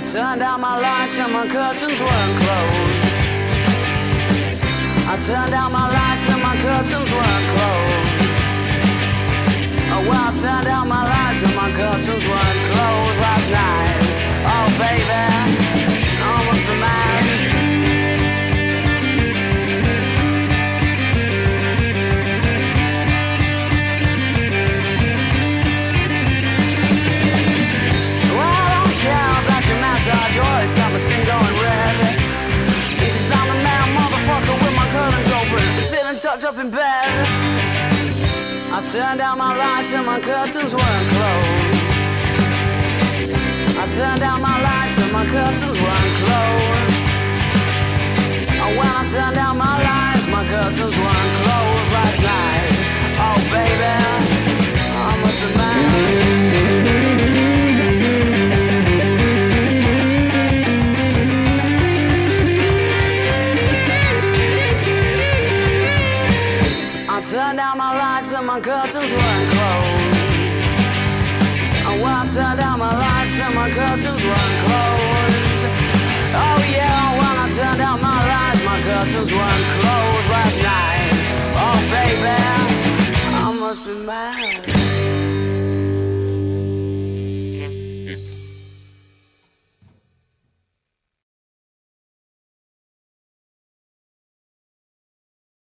turned out my lights and my curtains weren't closed. I turned out my lights and my curtains weren't closed. Oh, well, I turned out my lights and my curtains weren't closed last night. Oh, baby, I must be mad. Well, I don't care about your massage oil, it's got my skin going red. Because I'm a man, motherfucker, with my curtains open, sitting tucked up in bed. I turned out my lights and my curtains weren't closed. I turned out my lights and my curtains weren't closed. Oh, when I turned out my lights, my curtains weren't closed last night. Oh, baby, I must be mad. I turned out my lights and my curtains weren't closed. And when I turned out my lights and my curtains weren't closed. Oh yeah, when I turned out my lights, my curtains weren't closed last night. Oh baby,